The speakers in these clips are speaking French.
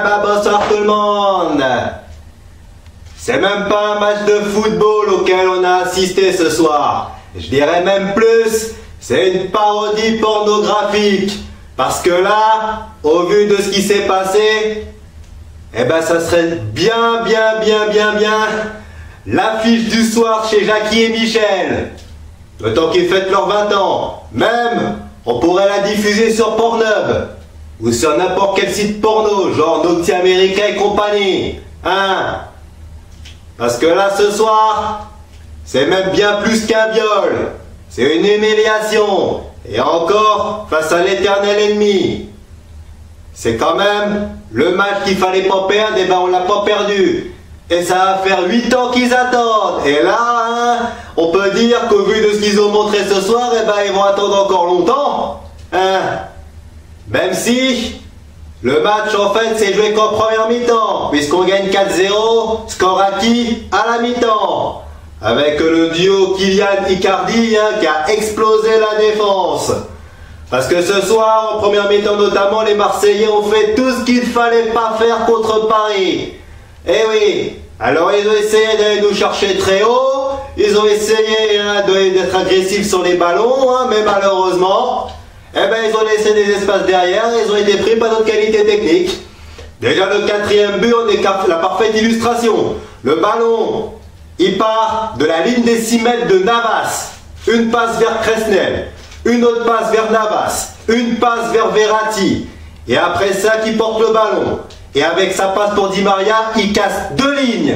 Bonsoir tout le monde. C'est même pas un match de football auquel on a assisté ce soir. Je dirais même plus, c'est une parodie pornographique. Parce que là, au vu de ce qui s'est passé, eh ben ça serait bien l'affiche du soir chez Jackie et Michel. Le temps qu'ils fêtent leurs 20 ans. Même, on pourrait la diffuser sur Pornhub. Ou sur n'importe quel site porno, genre Nocti America et compagnie. Hein? Parce que là, ce soir, c'est même bien plus qu'un viol. C'est une humiliation. Et encore, face à l'éternel ennemi. C'est quand même le match qu'il fallait pas perdre, et ben on l'a pas perdu. Et ça va faire 8 ans qu'ils attendent. Et là, hein, on peut dire qu'au vu de ce qu'ils ont montré ce soir, et ben ils vont attendre encore longtemps. Hein? Même si le match en fait c'est joué qu'en première mi-temps, puisqu'on gagne 4-0, score acquis à la mi-temps. Avec le duo Kylian-Icardi hein, qui a explosé la défense. Parce que ce soir, en première mi-temps notamment, les Marseillais ont fait tout ce qu'il ne fallait pas faire contre Paris. Eh oui, alors ils ont essayé d'aller nous chercher très haut, ils ont essayé hein, d'être agressifs sur les ballons, hein, mais malheureusement, eh ben, ils ont laissé des espaces derrière et ils ont été pris par notre qualité technique. Déjà le quatrième but, on est la parfaite illustration. Le ballon, il part de la ligne des 6 mètres de Navas. Une passe vers Cresnel, une autre passe vers Navas, une passe vers Verratti. Et après ça, qui porte le ballon. Et avec sa passe pour Di Maria, il casse 2 lignes.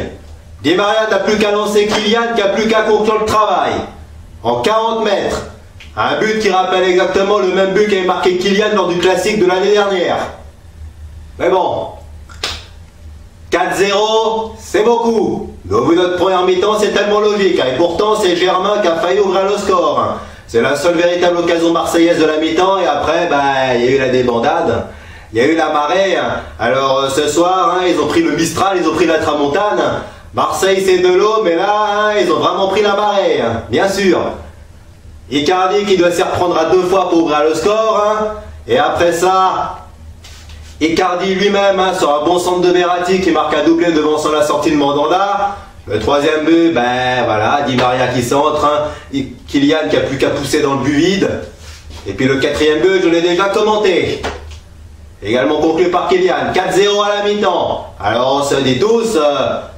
Di Maria n'a plus qu'à lancer Kylian, qui n'a plus qu'à conclure le travail. En 40 mètres. Un but qui rappelle exactement le même but qu'avait marqué Kylian lors du classique de l'année dernière. Mais bon, 4-0, c'est beaucoup. Mais au vu de notre première mi-temps, c'est tellement logique. Et pourtant, c'est Germain qui a failli ouvrir le score. C'est la seule véritable occasion marseillaise de la mi-temps. Et après, bah, il y a eu la débandade. Il y a eu la marée. Alors ce soir, hein, ils ont pris le Mistral, ils ont pris la Tramontane. Marseille, c'est de l'eau, mais là, hein, ils ont vraiment pris la marée. Bien sûr. Icardi qui doit s'y reprendre à 2 fois pour ouvrir le score. Hein. Et après ça, Icardi lui-même hein, sur un bon centre de Verratti qui marque un doublé devant son la sortie de Mandanda. Le troisième but, ben voilà, Di Maria qui centre. Hein. Kylian qui a plus qu'à pousser dans le but vide. Et puis le quatrième but, je l'ai déjà commenté. Également conclu par Kylian, 4-0 à la mi-temps. Alors on se dit tous,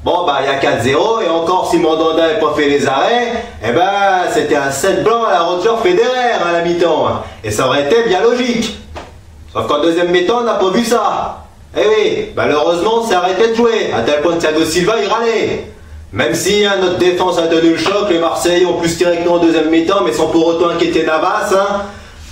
bon bah il y a 4-0 et encore si Mandanda n'a pas fait les arrêts, eh ben c'était un 7 blanc à la Roger Federer à la mi-temps. Et ça aurait été bien logique. Sauf qu'en deuxième mi-temps on n'a pas vu ça. Eh oui, malheureusement c'est arrêté de jouer, à tel point que Thiago Silva il râlait. Même si hein, notre défense a tenu le choc, les Marseillais ont plus tiré que nous en deuxième mi-temps, mais sans pour autant inquiéter Navas. Hein.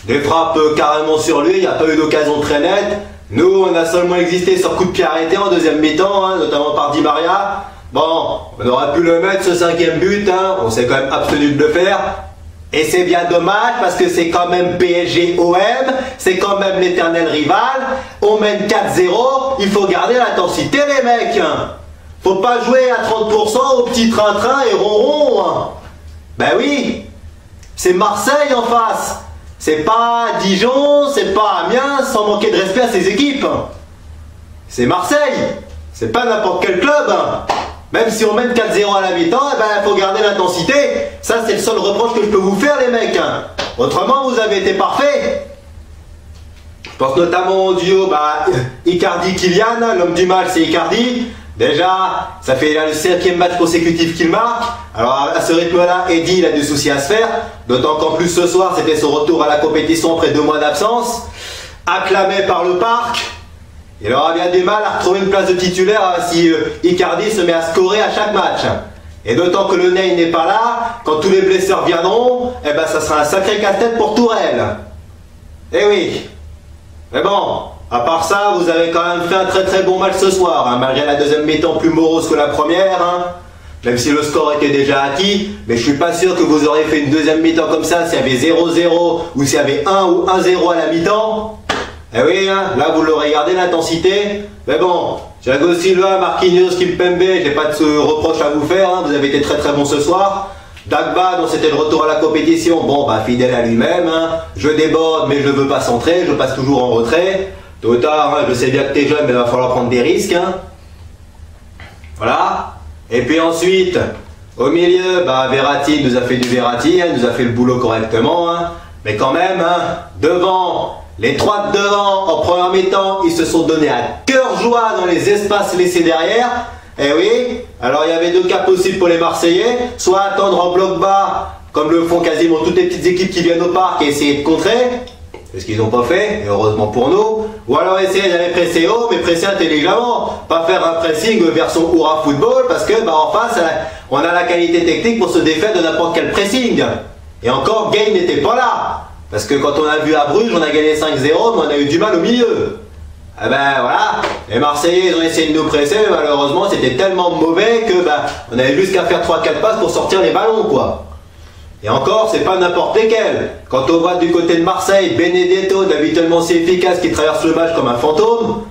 Des frappes carrément sur lui, il n'y a pas eu d'occasion très nette. Nous, on a seulement existé sur coup de pied arrêté en deuxième mi-temps, hein, notamment par Di Maria. Bon, on aurait pu le mettre ce 5e but, hein, on s'est quand même abstenu de le faire. Et c'est bien dommage parce que c'est quand même PSG-OM, c'est quand même l'éternel rival. On mène 4-0, il faut garder l'intensité les mecs. Hein. Faut pas jouer à 30% au petit train-train et ronron. Hein. Ben oui, c'est Marseille en face. C'est pas Dijon, c'est pas Amiens, sans manquer de respect à ses équipes. C'est Marseille, c'est pas n'importe quel club. Même si on mène 4-0 à la mi-temps, eh ben, faut garder l'intensité. Ça, c'est le seul reproche que je peux vous faire, les mecs. Autrement, vous avez été parfaits. Je pense notamment au duo Icardi-Kylian, l'homme du match, c'est Icardi. Déjà, ça fait le 5e match consécutif qu'il marque. Alors à ce rythme-là, Eddy il a du souci à se faire. D'autant qu'en plus ce soir, c'était son retour à la compétition après 2 mois d'absence. Acclamé par le parc. Il aura bien du mal à retrouver une place de titulaire si Icardi se met à scorer à chaque match. Et d'autant que le Ney n'est pas là, quand tous les blesseurs viendront, eh ben ça sera un sacré casse-tête pour Tourelle. Eh oui. Mais bon. À part ça, vous avez quand même fait un très bon match ce soir, hein, malgré la deuxième mi-temps plus morose que la première, hein, même si le score était déjà acquis, mais je suis pas sûr que vous auriez fait une deuxième mi-temps comme ça s'il y avait 0-0 ou s'il y avait 1 ou 1-0 à la mi-temps. Eh oui, hein, là vous l'aurez gardé l'intensité, mais bon, Thiago Silva, Marquinhos, Kimpembe, j'ai pas de reproche à vous faire, hein, vous avez été très bon ce soir. Dagba, dont c'était le retour à la compétition, bon bah fidèle à lui-même, hein, je déborde mais je veux pas centrer, je passe toujours en retrait. Tôt ou tard, hein, je sais bien que t'es jeune, mais il va falloir prendre des risques. Hein. Voilà. Et puis ensuite, au milieu, bah, Verratti nous a fait du Verratti, hein, nous a fait le boulot correctement. Hein. Mais quand même, hein, devant, les trois de devant, en première mi-temps, ils se sont donnés à cœur joie dans les espaces laissés derrière. Eh oui, alors il y avait deux cas possibles pour les Marseillais, soit attendre en bloc bas, comme le font quasiment toutes les petites équipes qui viennent au parc et essayer de contrer, c'est ce qu'ils n'ont pas fait, et heureusement pour nous, ou alors essayer d'aller presser haut, mais presser intelligemment, pas faire un pressing version Oura Football, parce que bah, en face, on a la qualité technique pour se défaire de n'importe quel pressing. Et encore, Gay n'était pas là, parce que quand on a vu à Bruges, on a gagné 5-0, mais on a eu du mal au milieu. Eh ben voilà, les Marseillais ils ont essayé de nous presser, mais malheureusement c'était tellement mauvais que bah, on avait juste qu'à faire 3-4 passes pour sortir les ballons quoi. Et encore, c'est pas n'importe lesquels. Quand on voit du côté de Marseille, Benedetto, d'habituellement si efficace, qui traverse le match comme un fantôme,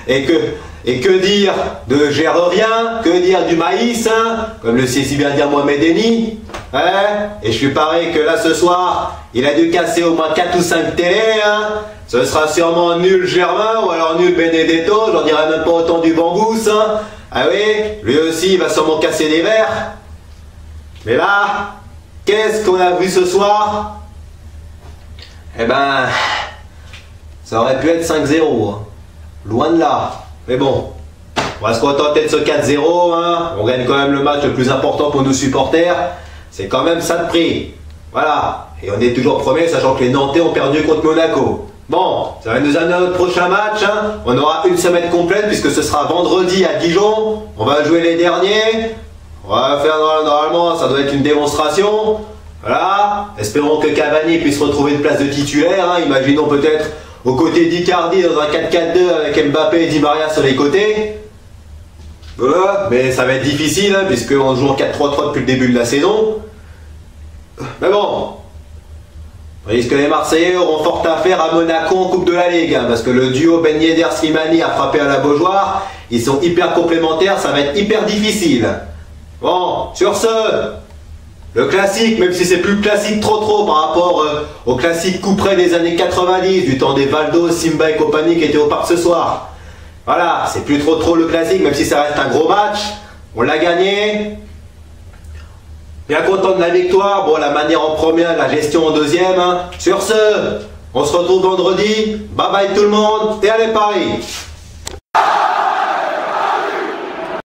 et que dire de Gérerien, que dire du Maïs, hein, comme le sait si bien dire Mohamed Eni, hein, et je suis pareil que là ce soir, il a dû casser au moins 4 ou 5 télés, hein. Ce sera sûrement nul Germain ou alors nul Benedetto, j'en dirais même pas autant du Bambous. Hein. Ah oui, lui aussi il va sûrement casser des verres. Mais là, qu'est-ce qu'on a vu ce soir? Eh ben, ça aurait pu être 5-0. Hein. Loin de là. Mais bon, on va se contenter de ce 4-0. Hein. On gagne quand même le match le plus important pour nos supporters. C'est quand même ça de prix. Voilà. Et on est toujours premier, sachant que les Nantais ont perdu contre Monaco. Bon, ça va nous amener à notre prochain match. Hein. On aura une semaine complète puisque ce sera vendredi à Dijon. On va jouer les derniers. On va faire normalement, ça doit être une démonstration. Voilà. Espérons que Cavani puisse retrouver une place de titulaire. Hein. Imaginons peut-être aux côtés d'Icardi dans un 4-4-2 avec Mbappé et Di Maria sur les côtés. Voilà. Mais ça va être difficile hein, puisqu'on joue en 4-3-3 depuis le début de la saison. Mais bon. Tandis que les Marseillais auront fort à faire à Monaco en Coupe de la Ligue, hein, parce que le duo Ben Yedder-Slimani a frappé à la Beaujoire, ils sont hyper complémentaires, ça va être hyper difficile. Bon, sur ce, le classique, même si c'est plus classique trop par rapport au classique coup près des années 90, du temps des Valdo, Simba et compagnie qui étaient au parc ce soir. Voilà, c'est plus trop le classique, même si ça reste un gros match, on l'a gagné. Bien content de la victoire, bon la manière en première, la gestion en deuxième. Hein. Sur ce, on se retrouve vendredi. Bye bye tout le monde et allez Paris!